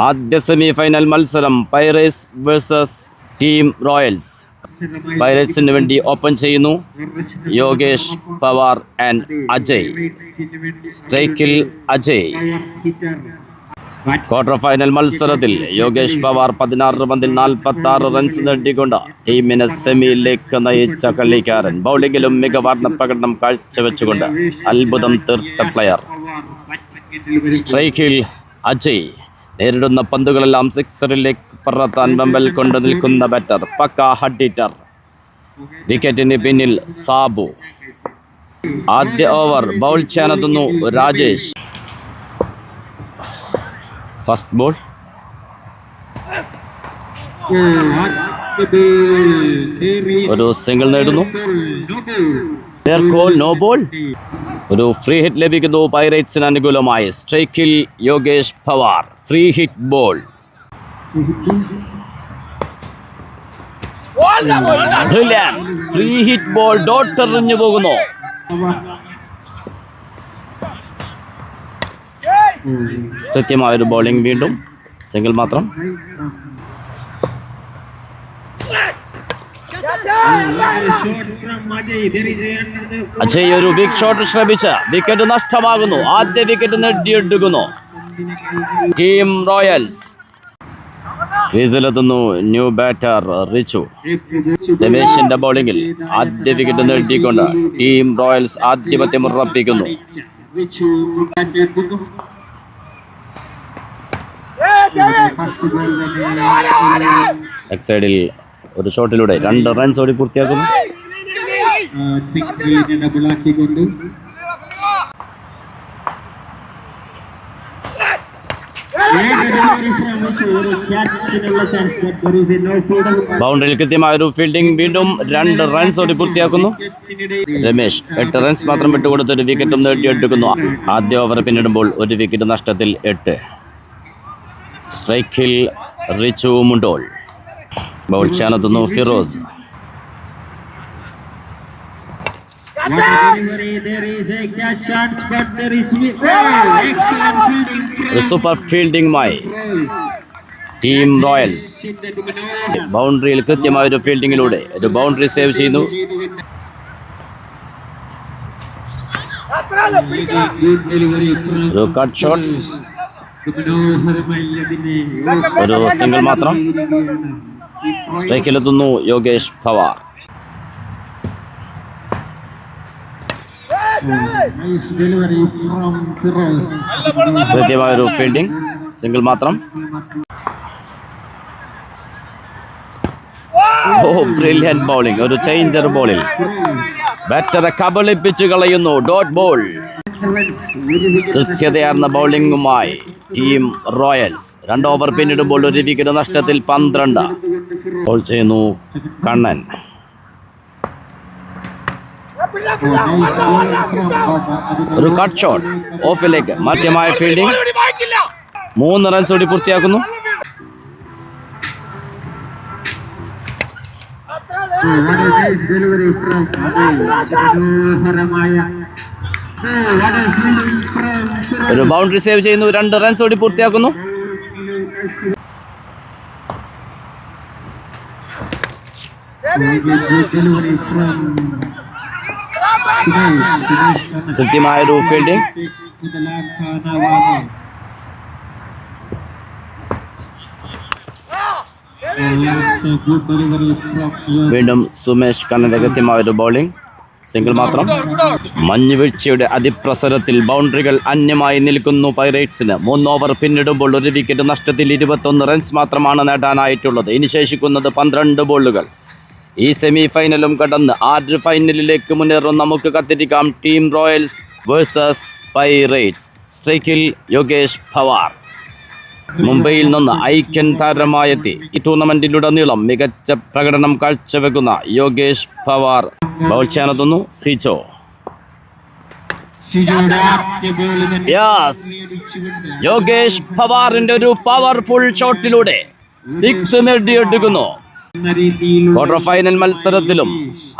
ആദ്യ semi final മത്സരം pirates versus team Royals. പൈറേറ്റ്സിന് വേണ്ടി ഓപ്പൺ ചെയ്യുന്നു യോഗേഷ് പവാർ ആൻഡ് അജയ്. സ്ട്രൈക്കിൽ അജയ്. ക്വാർട്ടർ ഫൈനൽ മത്സരത്തിൽ യോഗേഷ് പവാർ 16 പന്തിൽ 46 റൺസ് നേടിക്കൊണ്ട് ടീമിനെ സെമിയിലേക്ക് നയിച്ച കളിക്കാരൻ. ബൗളിംഗിലും മികവാർന്ന പ്രകടനം കാഴ്ചവെച്ചുകൊണ്ട് അത്ഭുതം തീർത്ത പ്ലെയർ. സ്ട്രൈക്കിൽ അജയ്. നേരിടുന്ന പന്തുകളെല്ലാം സിക്സറിലേക്ക് പറത്താൻ വെമ്പൽ കൊണ്ട് നിൽക്കുന്ന ബാറ്റർ. Pucca had. വിക്കറ്റിന് പിന്നിൽ സാബു. ആദ്യ ഓവർ ബൗൾ ചെയ്യാനെത്തുന്നു രാജേഷ്. First ball. ഒരു സിംഗിൾ നേടുന്നു. No ball. ഒരു ഫ്രീ ഹിറ്റ് ലഭിക്കുന്നു പൈറേറ്റ്സിന് അനുകൂലമായി. സ്ട്രൈക്കിൽ Yogesh Pawar. Free hit ball. Free hit ball dot എറിഞ്ഞു പോകുന്നു. കൃത്യമായൊരു ബോളിംഗ്. വീണ്ടും സിംഗിൾ മാത്രം. അജയ് ഒരു ബിഗ് ഷോട്ട് ശ്രമിച്ച വിക്കറ്റ് നഷ്ടമാകുന്നു. ആദ്യ വിക്കറ്റ് നേടിയെടുക്കുന്നു ടീം റോയൽസ്. ക്രീസിലെത്തുന്നു ന്യൂ ബാറ്റർ റിച്ചു. രമേശിന്റെ ബൗളിംഗിൽ ആദ്യ വിക്കറ്റ് നേടിക്കൊണ്ട് ടീം റോയൽസ് ആധിപത്യം ഉറപ്പിക്കുന്നു. സൈഡിൽ ഒരു ഷോട്ടിലൂടെ 2 റൺസ് ഓടി പൂർത്തിയാക്കുന്നു. ബൗണ്ടറിയിൽ കൃത്യമായൊരു ഫീൽഡിംഗ്. വീണ്ടും 2 റൺസ് ഓടി പൂർത്തിയാക്കുന്നു രമേശ്. 8 റൺസ് മാത്രം വിട്ടുകൊടുത്ത് ഒരു വിക്കറ്റും നേടിയെടുക്കുന്നു. ആദ്യ ഓവർ പിന്നിടുമ്പോൾ ഒരു വിക്കറ്റ് നഷ്ടത്തിൽ 8. സ്ട്രൈക്കിൽ റിച്ചു മുണ്ടോൾ. ബൗൾ ചെയ്യാനെത്തുന്നു ഫിറോസ്. സൂപ്പർ ഫീൽഡിംഗുമായി ടീം റോയൽസ്. ബൗണ്ടറിയിൽ കൃത്യമായ ഒരു ഫീൽഡിങ്ങിലൂടെ ഒരു ബൗണ്ടറി സേവ് ചെയ്യുന്നു. ഒരു കട്ട് ഷോട്ട്. ഒരു സിംഗിൾ മാത്രം. സ്ട്രൈക്കിലെത്തുന്നു യോഗേഷ് പവാർ. കൃത്യമായൊരു ഫീൽഡിംഗ്. സിംഗിൾ മാത്രം. Brilliant bowling. ഒരു ചേഞ്ചർ ബോളിൽ ബാറ്ററെ കബളിപ്പിച്ചു കളയുന്നു. Dot ball. കൃത്യതയാർന്ന ബൗളിംഗുമായി ടീം റോയൽസ്. 2 ഓവർ പിന്നിടുമ്പോൾ ഒരു വിക്കറ്റ് നഷ്ടത്തിൽ 12. ബോൾ ചെയ്യുന്നു കണ്ണൻ. ഒരു കട്ട് ഷോട്ട് ഓഫിലേക്ക്. മധ്യമായ ഫീൽഡിംഗ്. 3 റൺസ് കൂടി പൂർത്തിയാക്കുന്നു. ഒരു ബൗണ്ടറി സേവ് ചെയ്യുന്നു. 2 റൺസ് കൂടി പൂർത്തിയാക്കുന്നു. കൃത്യമായൊരു ഫീൽഡിംഗ്. വീണ്ടും സുമേഷ് കണ്ണന്റെ കൃത്യമായൊരു ബൗളിംഗ്. സിംഗിൾ മാത്രം. മഞ്ഞുവീഴ്ചയുടെ അതിപ്രസരത്തിൽ ബൗണ്ടറികൾ അന്യമായി നിൽക്കുന്നു പൈറേറ്റ്സിന്. 3 ഓവർ പിന്നിടുമ്പോൾ ഒരു വിക്കറ്റ് നഷ്ടത്തിൽ 21 റൺസ് മാത്രമാണ് നേടാനായിട്ടുള്ളത്. ഇനി ശേഷിക്കുന്നത് 12 ബോളുകൾ. ഈ സെമി ഫൈനലും കടന്ന് ആദ്യ ഫൈനലിലേക്ക് മുന്നേറും. നമുക്ക് കാത്തിരിക്കാം ടീം റോയൽസ് വേഴ്സസ് പൈറേറ്റ്സ്. സ്ട്രൈക്കിൽ യോഗേഷ് പവാർ. മുംബൈയിൽ നിന്ന് ഐക്യൻ താരമായെത്തി ഈ ടൂർണമെന്റിലുടനീളം മികച്ച പ്രകടനം കാഴ്ചവെക്കുന്ന യോഗേഷ് പവാർ. ബൗൾ ചെയ്യാനെത്തുന്നു സിജോ. യോഗേഷ് പവാറിന്റെ ഒരു പവർഫുൾ ഷോട്ടിലൂടെ 6 നേടിയെടുക്കുന്നു. ക്വാർട്ടർ ഫൈനൽ മത്സരത്തിലും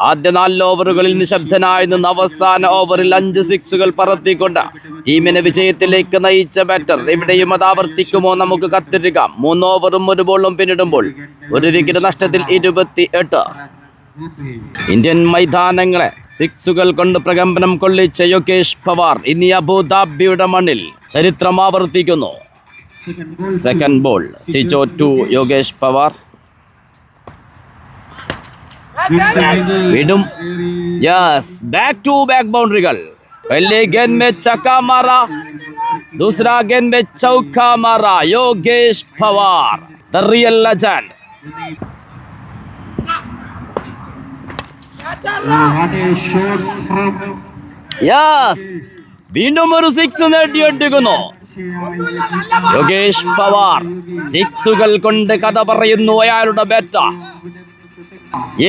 ആദ്യ 4 ഓവറുകളിൽ നിശബ്ദനായി നിന്ന് അവസാന ഓവറിൽ 5 സിക്സുകൾ പറത്തിക്കൊണ്ട് ടീമിനെ വിജയത്തിലേക്ക് നയിച്ച ബാറ്റർ ഇവിടെയും അത് ആവർത്തിക്കുമോ? നമുക്ക് കാത്തിരിക്കാം. 3 ഓവറും 1 ബോളും പിന്നിടുമ്പോൾ 1 വിക്കറ്റ് നഷ്ടത്തിൽ 28. ഇന്ത്യൻ മൈതാനങ്ങളെ സിക്സുകൾ കൊണ്ട് പ്രകമ്പനം കൊള്ളിച്ച യോഗേഷ് പവാർ ഇനി അബുദാബിയുടെ മണ്ണിൽ ചരിത്രം ആവർത്തിക്കുന്നു. Second ball Sijo to Yogesh Pawar. വീണ്ടും യെസ്, ബാക്ക് ടു ബാക്ക് ബൗണ്ടറികൾ. पहले गेंद में चक्का मारा, दूसरा गेंद में चौका मारा. Yogesh Pawar the real legend. Yes, വീണ്ടും ഒരു 6 നേടിയെടുക്കുന്നു യോഗേഷ് പവാർ. സിക്സുകൾ കൊണ്ട് കഥ പറയുന്നു അയാളുടെ ബാറ്റ.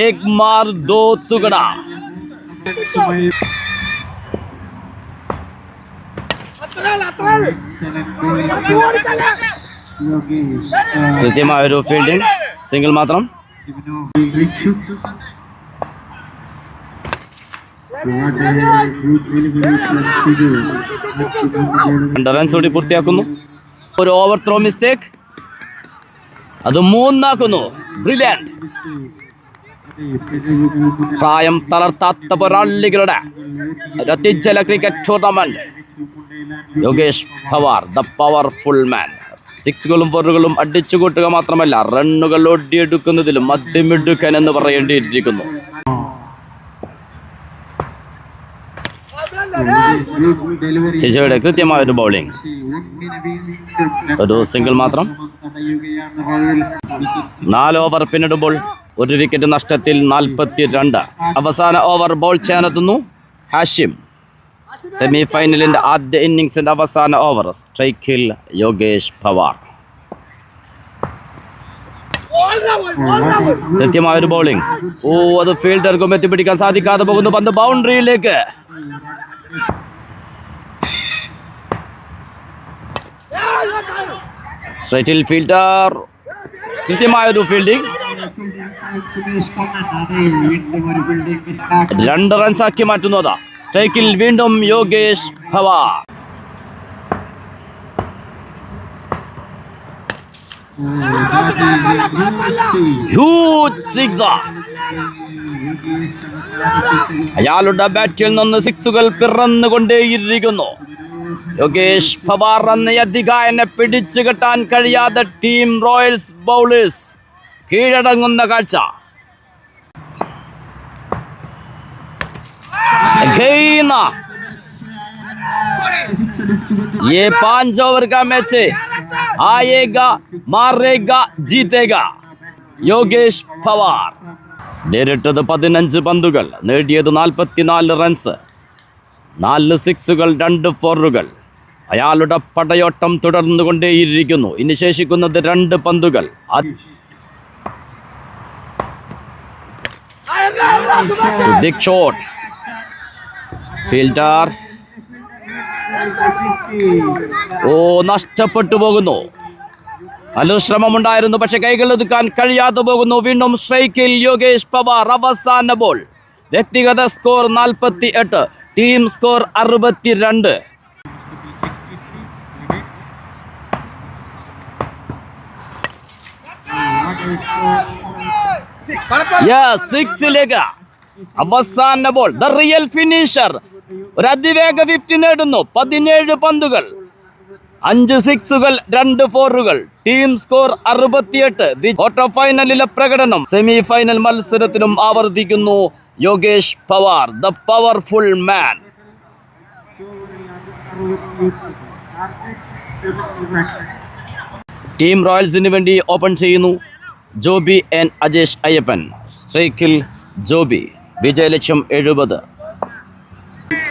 ഏക് മാർ ദോ തുകട. കൃത്യമായൊരു ഫീൽഡിംഗ്, സിംഗിൾ മാത്രം. 2 റൺസ് കൂടി പൂർത്തിയാക്കുന്നു. ഒരു ഓവർ ത്രോ മിസ്റ്റേക്ക്, അത് 3 ആക്കുന്നു. ബ്രില്യന്റ്. പ്രായം തളർത്താത്ത പോരാളികളുടെ അത്യുജ്വല cricket tournament. Yogesh Pawar the powerful man. സിക്സുകളും 4കളും അടിച്ചുകൂട്ടുക മാത്രമല്ല, റണ്ണുകൾ ഒടിയെടുക്കുന്നതിലും അതിമിടുക്കൻ എന്ന് പറയേണ്ടിയിരിക്കുന്നു. സിജോയുടെ കൃത്യമായൊരു ബൗളിംഗ്, ഒരു സിംഗിൾ മാത്രം. 4 ഓവർ പിന്നിടുമ്പോൾ 1 വിക്കറ്റ് നഷ്ടത്തിൽ 42. അവസാന ഓവർ ബോൾ ചെയ്യാനെത്തുന്നു ഹാഷിം. സെമി ഫൈനലിന്റെ ആദ്യ ഇന്നിംഗ്സിന്റെ അവസാന ഓവർ. സ്ട്രൈക്കിൽ യോഗേഷ് പവാർ. കൃത്യമായൊരു ബൗളിംഗ്. അത് ഫീൽഡർക്കും എത്തിപ്പിടിക്കാൻ സാധിക്കാതെ പോകുന്നു. പന്ത് ബൗണ്ടറിയിലേക്ക്. സ്ട്രൈറ്റിൽ ഫീൽഡർ. കൃത്യമായൊരു ഫീൽഡിംഗ്. 2 റൺസ് ആക്കി മാറ്റുന്നതാ. സ്ട്രൈക്കിൽ വീണ്ടും യോഗേഷ് പവാർ. Huge sixer. അയാളുടെ ബാറ്റിൽ നിന്ന് സിക്സുകൾ പിറന്നുകൊണ്ടേയിരിക്കുന്നു. യോഗേഷ് പവാർ എന്ന അധികായനെ പിടിച്ചു കെട്ടാൻ കഴിയാതെ ടീം റോയൽസ് ബൗളേഴ്സ് കീഴടങ്ങുന്ന കാഴ്ച. ये 5 ओवर का मैच है, आएगा मारेगा जीतेगा. യോഗേഷ് പവാർ നേരിട്ടത് 15 പന്തുകൾ, നേടിയത് 44 റൺസ്, 4 സിക്സുകൾ, 2 ഫോറുകൾ. അയാളുടെ പടയോട്ടം തുടർന്നുകൊണ്ടേയിരിക്കുന്നു. ഇനി ശേഷിക്കുന്നത് 2 പന്തുകൾ. Big shot. ഫീൽഡർ നഷ്ടപ്പെട്ടു പോകുന്നു. നല്ല ശ്രമമുണ്ടായിരുന്നു, പക്ഷെ കൈകൾ ഒതുക്കാൻ കഴിയാതെ പോകുന്നു. വീണ്ടും സ്ട്രൈക്കിൽ യോഗേഷ് പവാർ. അവസാന ബോൾ. വ്യക്തിഗത സ്കോർ 48, ടീം സ്കോർ 62. സിക്സിലേക്ക് അവസാന ബോൾ. The real finisher. ഒരു അതിവേഗ 50 നേടുന്നു. 17 പന്തുകൾ, 5 സിക്സുകൾ, 2 ഫോറുകൾ. Team score 68. ക്വാർട്ടർ ഫൈനലിലെ പ്രകടനം സെമി ഫൈനൽ മത്സരത്തിലും ആവർത്തിക്കുന്നു Yogesh Pawar the powerful man. Team റോയൽസിന് വേണ്ടി ഓപ്പൺ ചെയ്യുന്നു ജോബി ആൻഡ് അജേഷ് അയ്യപ്പൻ. സ്ട്രൈക്കിൽ ജോബി. വിജയലക്ഷ്യം 70.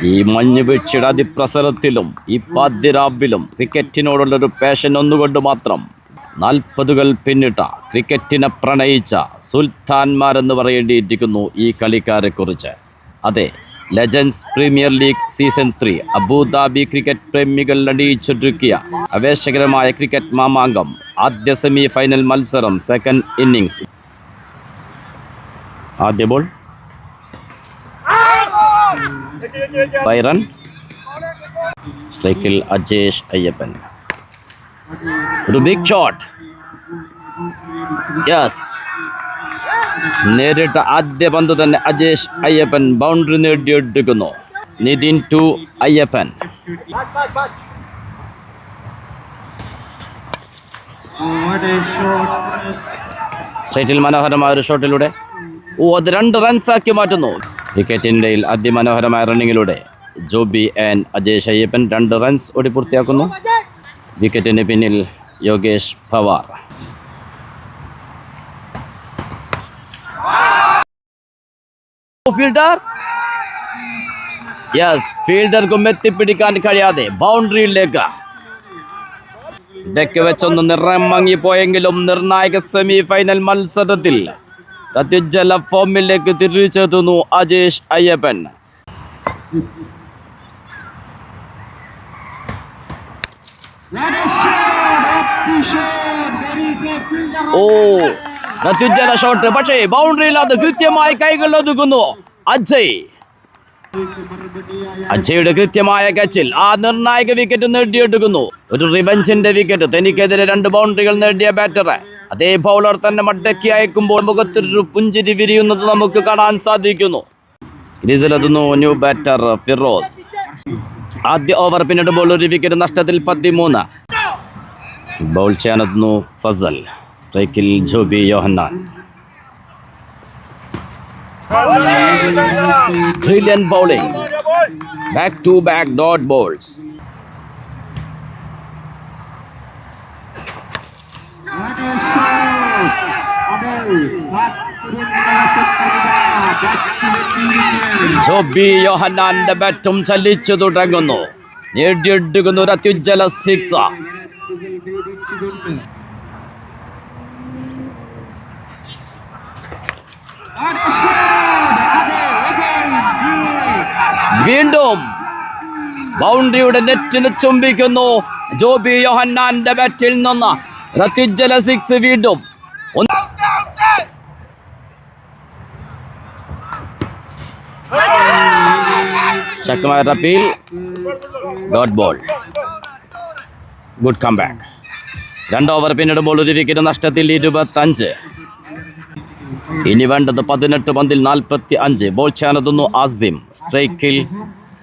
ഈ മഞ്ഞുവീഴ്ചയുടെ അതിപ്രസരത്തിലും ഈ പാതിരാവിലും ക്രിക്കറ്റിനോടുള്ളൊരു പാഷൻ ഒന്നുകൊണ്ട് മാത്രം 40കൾ പിന്നിട്ട ക്രിക്കറ്റിനെ പ്രണയിച്ച സുൽത്താൻമാരെന്ന് പറയേണ്ടിയിരിക്കുന്നു ഈ കളിക്കാരെ കുറിച്ച്. അതെ, legends premier league season 3 Abu Dhabi cricket പ്രേമികൾ അണിയിച്ചൊരുക്കിയ ആവേശകരമായ ക്രിക്കറ്റ് മാമാങ്കം. ആദ്യ സെമി ഫൈനൽ മത്സരം, സെക്കൻഡ് ഇന്നിംഗ്സ്. ആദ്യ ബോൾ ബൈറൻ. സ്ട്രൈക്കിൽ അജേഷ് അയ്യപ്പൻ. ഒരു ബിഗ് ഷോട്ട്. യെസ്, നേരിട്ട ആദ്യ പന്ത് തന്നെ അജേഷ് അയ്യപ്പൻ ബൗണ്ടറി നേടിയെടുക്കുന്നു. നിതിൻ ടു അയ്യപ്പൻ. സ്ട്രൈറ്റിൽ മനോഹരമായ ഒരു ഷോട്ടിലൂടെ അത് 2 റൺസാക്കി മാറ്റുന്നു. വിക്കറ്റിൻ്റെ അതിമനോഹരമായ റണ്ണിങ്ങിലൂടെ ജോബി ആൻഡ് അജേഷ് അയ്യപ്പൻ 2 റൺസ് ഓടി പൂർത്തിയാക്കുന്നു. വിക്കറ്റിന് പിന്നിൽ യോഗേഷ് പവാർ. ഫീൽഡർ, യെസ്, ഫീൽഡർക്കും എത്തിപ്പിടിക്കാൻ കഴിയാതെ ബൗണ്ടറിയിലേക്ക് ഡെക്ക് വെച്ചൊന്ന് നിറം മങ്ങിപ്പോയെങ്കിലും നിർണായക സെമി ഫൈനൽ മത്സരത്തിൽ അത്യുജ്വല ഫോമിലേക്ക് തിരിച്ചെത്തുന്നു അജേഷ് അയ്യപ്പൻ. അത്യുജ്വല ഷോട്ട്, പക്ഷേ ബൗണ്ടറിയിൽ അത് കൃത്യമായി കൈകൾ ഒതുക്കുന്നു അജയുടെ കൃത്യമായ കച്ചിൽ ആ നിർണായക വിക്കറ്റ് നേടിയെടുക്കുന്നു. ഒരു റിവഞ്ചിന്റെ വിക്കറ്റ്. തനിക്കെതിരെ 2 ബൗണ്ടറികൾ നേടിയ ബാറ്റർ അതേ ബൗളർ തന്നെ മടക്കി അയക്കുമ്പോൾ മുഖത്തൊരു പുഞ്ചിരി വിരിയുന്നത് നമുക്ക് കാണാൻ സാധിക്കുന്നു. ക്രീസിലെത്തുന്നു ന്യൂ ബാറ്റർ ഫിറോസ്. ആദ്യ ഓവർ പിന്നിടുമ്പോൾ ഒരു വിക്കറ്റ് നഷ്ടത്തിൽ 13. ബൗൾ ചെയ്യാനെത്തുന്നു ഫസൽ. സ്ട്രൈക്കിൽ ജോബി യോഹന്നാൻ. Brilliant bowling. Back to back dot balls. Joby യോഹന്നാന്റെ ബാറ്റും ചലിച്ചു തുടങ്ങുന്നു. നേടിയെടുക്കുന്ന ഒരു അത്യുജ്വല 6. വീണ്ടും ബൗണ്ടറിയുടെ നെറ്റിന് ചുംബിക്കുന്നു ജോബി യോഹന്നാന്റെ ബാറ്റിൽ നിന്ന് അത്യുജ്വല 6. വീണ്ടും ശക്തമായ appeal. Dot ball. Good comeback. 2 over പിന്നിടുമ്പോൾ ഒരു വിക്കറ്റ് നഷ്ടത്തിൽ 25. ഇനി വേണ്ടത് 18 പന്തിൽ 45. ബോൾ ചെയ്യാനെത്തുന്നു ആസിം. സ്ട്രൈക്കിൽ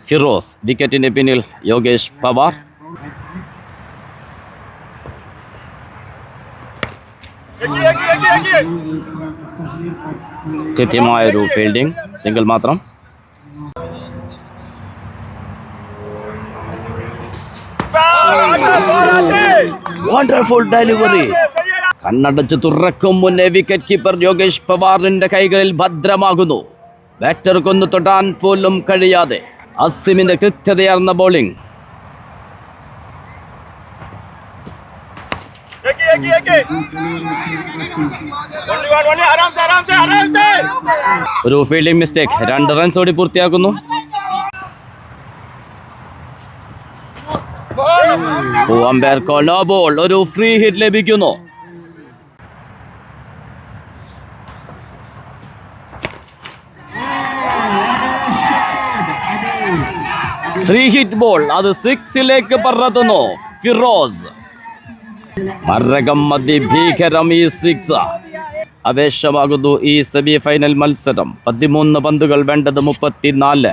ഫിറോസ്. വിക്കറ്റിന് പിന്നിൽ യോഗേഷ് പവാർ. കൃത്യമായൊരു ഫീൽഡിംഗ്. സിംഗിൾ മാത്രം. Wonderful delivery. കണ്ണടച്ച് തുറക്കും മുന്നേ വിക്കറ്റ് കീപ്പർ യോഗേഷ് പവാറിന്റെ കൈകളിൽ ഭദ്രമാകുന്നു. ബാറ്റർക്കൊന്ന് തൊടാൻ പോലും കഴിയാതെ അസിമിന്റെ കൃത്യതയാർന്ന ബൗളിംഗ്. ഒരു ഫീൽഡിംഗ് മിസ്റ്റേക്ക്. 2 റൺസ് ഓടി പൂർത്തിയാക്കുന്നു. Umpire call no ball. ഒരു ഫ്രീ ഹിറ്റ് ലഭിക്കുന്നു. Free hit ball. അത് 6ലേക്ക് പറത്തുന്നു ഫിറോസ്. മരകം അതിഭീകരം ഈ 6. ആവേശമാകുന്നു ഈ സെമി ഫൈനൽ മത്സരം. 13 പന്തുകൾ വേണ്ടത് 34.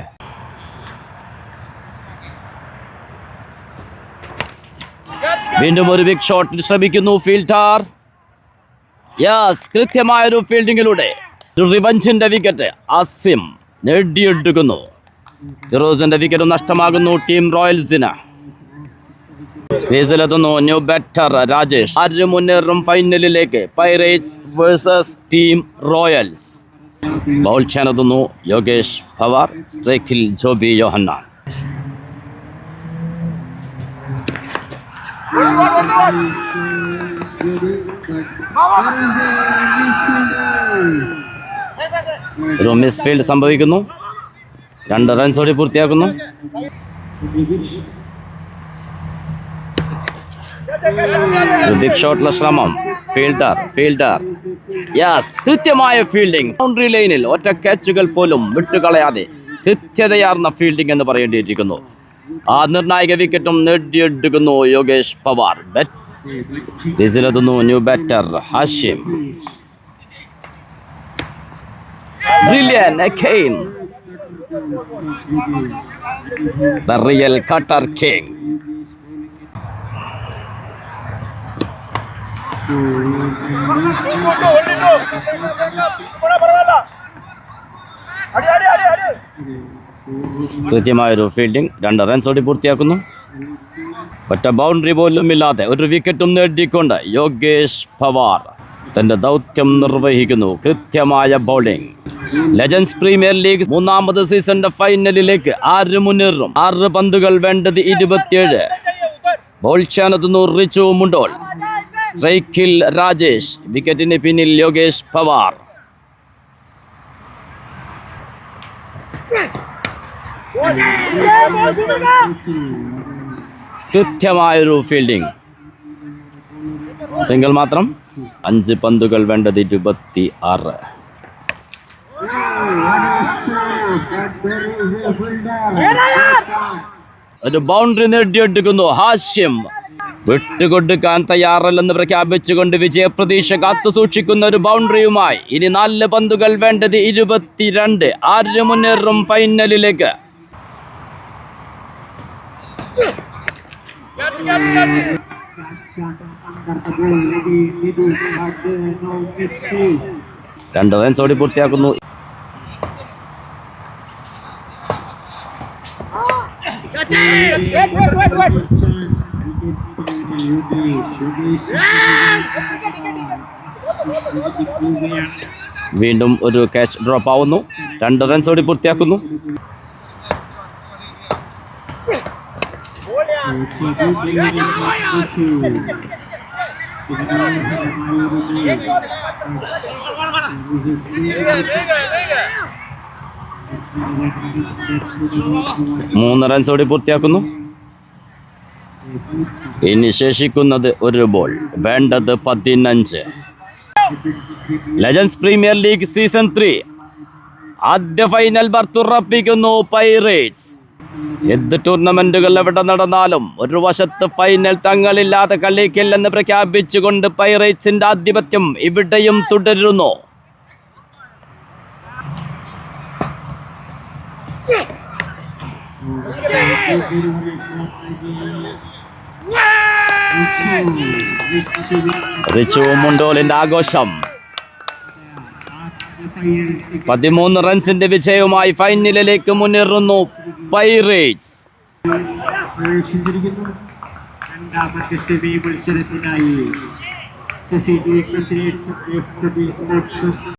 വീണ്ടും ഒരു ബിഗ് ഷോട്ടിൽ ശ്രമിക്കുന്നു ഫീൽഡർ. യെസ്, കൃത്യമായൊരു ഫീൽഡിങ്ങിലൂടെ ഒരു റിവഞ്ചിന്റെ വിക്കറ്റ് ആസിം നേടിയെടുക്കുന്നു. ഫിറോസിന്റെ വിക്കറ്റ് നഷ്ടമാകുന്നു ടീം റോയൽസിന്. ക്രീസിലെത്തുന്നു ന്യൂ ബാറ്റർ രാജേഷ്. 6 മുന്നേറും ഫൈനലിലേക്ക്. Pirates versus team royals. Bowl ചെയ്യാനെത്തുന്നു യോഗേഷ് പവാർ. സ്ട്രൈക്കിൽ ജോബി യോഹന്നാൻ. ഒരു മിസ്ഫീൽഡ് സംഭവിക്കുന്നു. 2 റൺസ് ഓടി പൂർത്തിയാക്കുന്നു. ബിഗ് ഷോട്ടിലെ ശ്രമം. ഫീൽഡർ യെസ്, കൃത്യമായ ഫീൽഡിംഗ്. ബൗണ്ടറി ലൈനിൽ ഒറ്റ ക്യാച്ചുകൾ പോലും വിട്ടുകളയാതെ കൃത്യതയാർന്ന ഫീൽഡിംഗ് എന്ന് പറയേണ്ടിയിരിക്കുന്നു. ആ നിർണായക വിക്കറ്റും നേടിയെടുക്കുന്നു യോഗേഷ് പവാർ. ക്രീസിലെത്തുന്നു new batter Hashim. Brilliant again. The real Qatar King. കൃത്യമായൊരു ഫീൽഡിംഗ്. 2 റൺസോടി പൂർത്തിയാക്കുന്നു. ഒറ്റ ബൗണ്ടറി പോലും ഇല്ലാതെ ഒരു വിക്കറ്റും നേടിക്കൊണ്ട് യോഗേഷ് പവാർ തന്റെ ദൗത്യം നിർവഹിക്കുന്നു. കൃത്യമായ ബൗളിംഗ്. ലെജൻസ് പ്രീമിയർ ലീഗ് 3ാമത് സീസണിന്റെ ഫൈനലിലേക്ക് 6 മുന്നേറും. 6 പന്തുകൾ വേണ്ടത് 27. ബോൾ ചെയ്യാനെത്തുന്നു റിച്ചു മുണ്ടോൾ. സ്ട്രൈക്കിൽ രാജേഷ്. വിക്കറ്റിന് പിന്നിൽ യോഗേഷ് പവാർ. കൃത്യമായൊരു ഫീൽഡിംഗ്. സിംഗിൾ മാത്രം. 5 പന്തുകൾ വേണ്ടത് 26. ഒരു ബൗണ്ടറി നേടിയെടുക്കുന്നു ഹാഷ്യം. വിട്ടുകൊടുക്കാൻ തയ്യാറല്ലെന്ന് പ്രഖ്യാപിച്ചുകൊണ്ട് വിജയപ്രതീക്ഷ കാത്തു സൂക്ഷിക്കുന്ന ഒരു ബൗണ്ടറിയുമായി ഇനി 4 പന്തുകൾ വേണ്ടത് 22. 6 മുന്നേറും ഫൈനലിലേക്ക്. രണ്ട് റൺസോടി പൂർത്തിയാക്കുന്നു. വീണ്ടും ഒരു ക്യാച്ച് ഡ്രോപ്പ് ആവുന്നു. 2 റൺസോടി പൂർത്തിയാക്കുന്നു. മൂന്ന് റൺസോടി പൂർത്തിയാക്കുന്നു. ഇനി ശേഷിക്കുന്നത് ഒരു ബോൾ. വേണ്ടത് 15. ലെജൻസ് പ്രീമിയർ ലീഗ് സീസൺ 3 ആദ്യ ഫൈനൽ ബർത്ത് ഉറപ്പിക്കുന്നു പൈറേറ്റ്സ്. എന്ത് ടൂർണമെന്റുകൾ എവിടെ നടന്നാലും ഒരു വശത്ത് ഫൈനൽ തങ്ങളില്ലാതെ കളിക്കില്ലെന്ന് പ്രഖ്യാപിച്ചുകൊണ്ട് പൈറേറ്റ്സിന്റെ ആധിപത്യം ഇവിടെയും തുടരുന്നു. റിച്ചു മുണ്ടോളിന്റെ ആഘോഷം. 13 റൺസിന്റെ വിജയവുമായി ഫൈനലിലേക്ക് മുന്നേറുന്നു പൈറേറ്റ്സ്. രണ്ടാമത്തെ സെമി മത്സരത്തിനായി